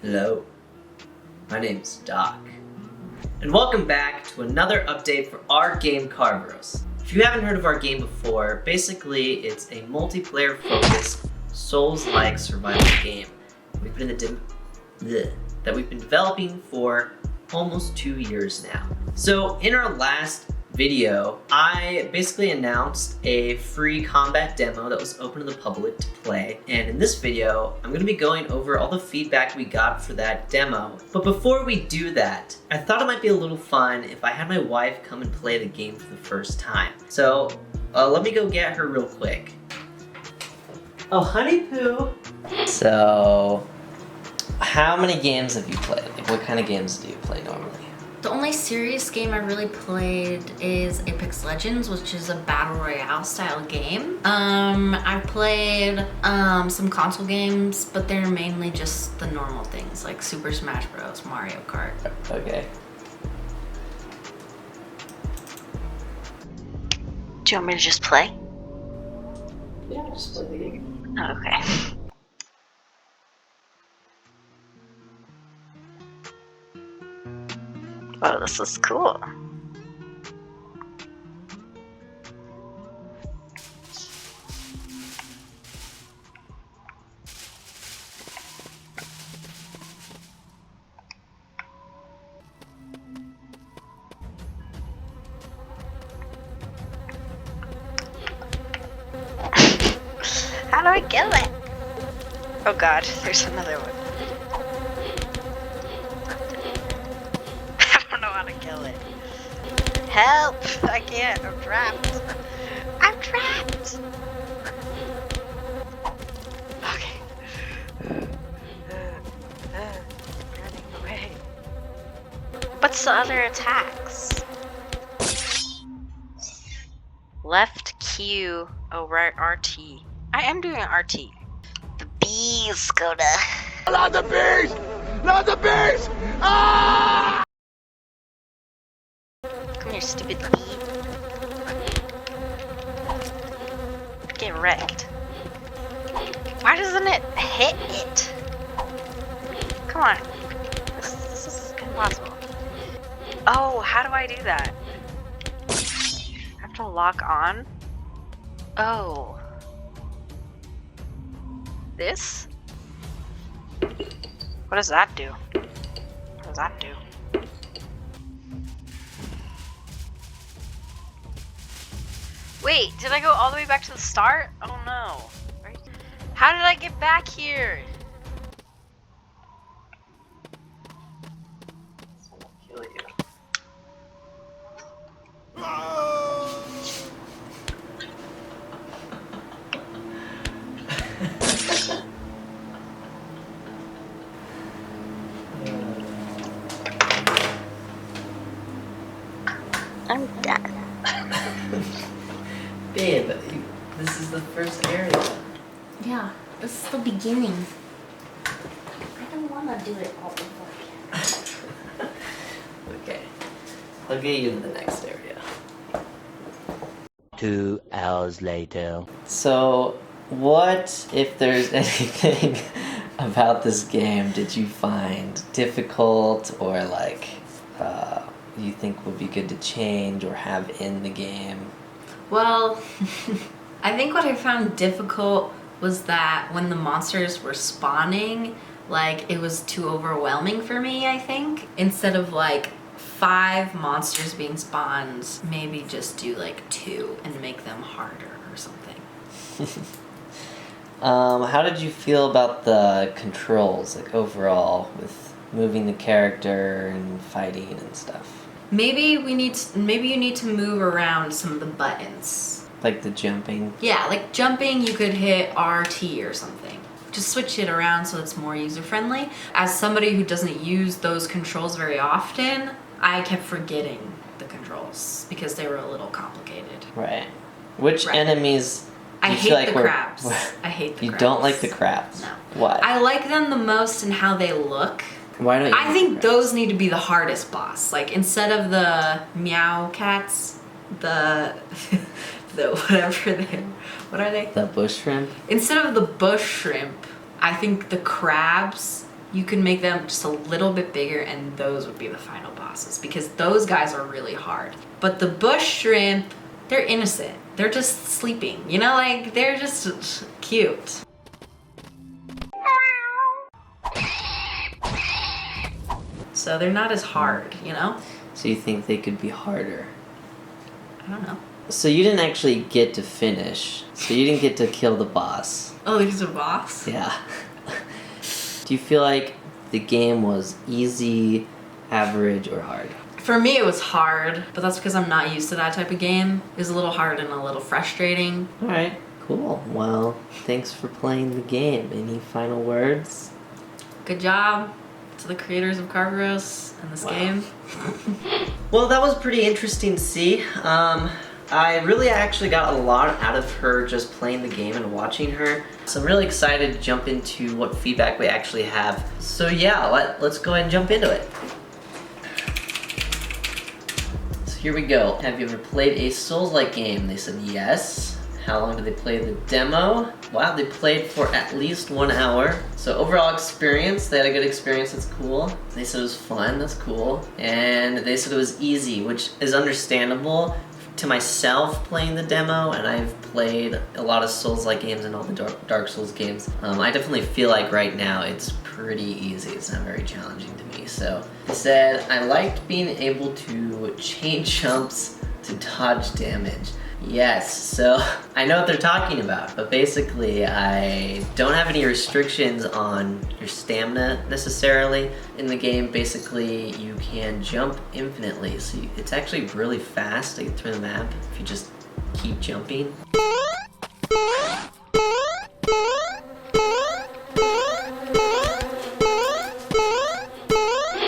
Hello, my name's Doc, and welcome back to another update for our game Karvaros. If you haven't heard of our game before, basically it's a multiplayer-focused, Souls-like survival game we've been that we've been developing for almost 2 years now. So in our last video, I basically announced a free combat demo that was open to the public to play. And in this video, I'm gonna be going over all the feedback we got for that demo. But before we do that, I thought it might be a little fun if I had my wife come and play the game for the first time. So let me go get her real quick. Oh, honey poo. So, how many games have you played? Like, what kind of games do you play normally? The only serious game I really played is Apex Legends, which is a battle royale style game. I played some console games, but they're mainly just the normal things like Super Smash Bros, Mario Kart. Okay. Do you want me to just play? Yeah, just play the game. Oh, okay. Oh, this is cool. How do I kill it? Oh god, there's another one. I don't know how to kill it. Help! I can't, I'm trapped. I'm trapped! Okay. Running away. What's the other attacks? Left Q. Oh, right, RT. I am doing RT. The bees go to... Not the bees! Not the bees! Ah! Come here, stupid bee. Get wrecked. Why doesn't it hit it? Come on. This is impossible. Oh, how do I do that? I have to lock on? Oh. This? What does that do? What does that do? Wait, did I go all the way back to the start? Oh no. How did I get back here? Someone kill you. I'm done. Babe, this is the first area. Yeah, this is the beginning. I don't want to do it all over again. Okay, I'll get you to the next area. 2 hours later. So, what, if there's anything about this game, did you find difficult or like you think would be good to change or have in the game? Well, I think what I found difficult was that when the monsters were spawning, like it was too overwhelming for me, I think. Instead of like 5 monsters being spawned, maybe just do like 2 and make them harder or something. How did you feel about the controls, like overall, with moving the character and fighting and stuff? Maybe you need to move around some of the buttons. Like the jumping? Yeah, like jumping, you could hit RT or something. Just switch it around so it's more user-friendly. As somebody who doesn't use those controls very often, I kept forgetting the controls because they were a little complicated. Right. Which enemies I you hate feel like the crabs. I hate the You crabs. don't like the crabs? No. Why? I like them the most in how they look. Why don't you I like think crabs? those need to be the hardest boss. Like instead of the meow cats, the whatever they, what are they? The bush shrimp? Instead of the bush shrimp, I think the crabs you can make them just a little bit bigger and those would be the final bosses because those guys are really hard. But the bush shrimp, they're innocent. They're just sleeping, you know, like they're just cute. So they're not as hard, you know? So you think they could be harder? I don't know. So you didn't actually get to finish. So you didn't get to kill the boss. Oh, there's a boss? Yeah. Do you feel like the game was easy, average, or hard? For me, it was hard, but that's because I'm not used to that type of game. It was a little hard and a little frustrating. All right, cool. Well, thanks for playing the game. Any final words? Good job to the creators of Karvaros and this game. Well, that was pretty interesting to see. I really actually got a lot out of her just playing the game and watching her. So I'm really excited to jump into what feedback we actually have. So yeah, let's go ahead and jump into it. So here we go. Have you ever played a Souls-like game? They said yes. How long did they play the demo? Wow, they played for at least 1 hour. So overall experience, they had a good experience, that's cool. They said it was fun, that's cool. And they said it was easy, which is understandable. To myself playing the demo, and I've played a lot of Souls-like games and all the Dark Souls games, I definitely feel like right now it's pretty easy. It's not very challenging to me. So they said, I liked being able to chain jumps to dodge damage. Yes, so I know what they're talking about, but basically I don't have any restrictions on your stamina necessarily in the game. Basically, you can jump infinitely, so it's actually really fast to get through the map if you just keep jumping.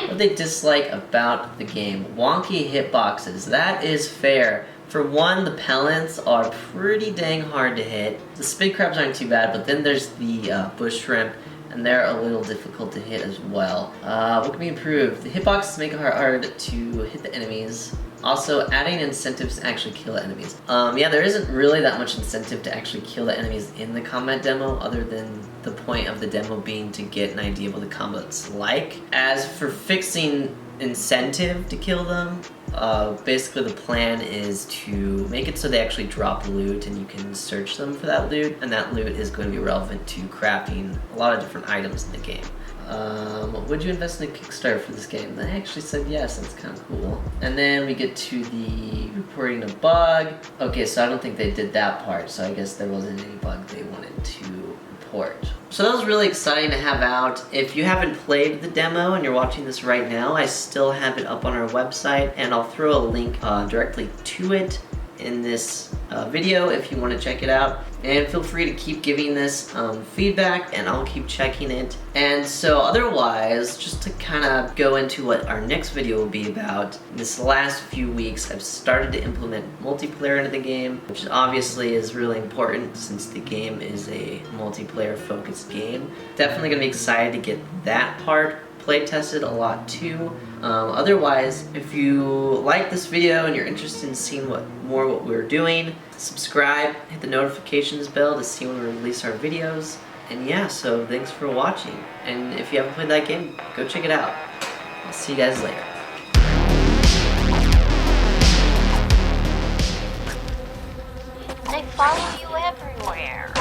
What they dislike about the game? Wonky hitboxes. That is fair. For one, the pellets are pretty dang hard to hit. The spit crabs aren't too bad, but then there's the bush shrimp, and they're a little difficult to hit as well. What can be improved? The hitboxes make it hard to hit the enemies. Also, adding incentives to actually kill the enemies. Yeah, there isn't really that much incentive to actually kill the enemies in the combat demo, other than the point of the demo being to get an idea of what the combat's like. As for fixing incentive to kill them, basically the plan is to make it so they actually drop loot and you can search them for that loot, and that loot is going to be relevant to crafting a lot of different items in the game. Would you invest in a Kickstarter for this game? They actually said yes, that's kind of cool. And then we get to the reporting a bug. Okay, so I don't think they did that part, so I guess there wasn't any bug they wanted to report. So that was really exciting to have out. If you haven't played the demo and you're watching this right now, I still have it up on our website, and I'll throw a link directly to it in this video if you want to check it out. And feel free to keep giving this feedback, and I'll keep checking it. And so otherwise, just to kind of go into what our next video will be about, this last few weeks I've started to implement multiplayer into the game, which obviously is really important since the game is a multiplayer focused game. Definitely gonna be excited to get that part play tested a lot too. Otherwise, if you like this video and you're interested in seeing what we're doing, subscribe, hit the notifications bell to see when we release our videos. And yeah, so thanks for watching. And if you haven't played that game, go check it out. I'll see you guys later. They follow you everywhere.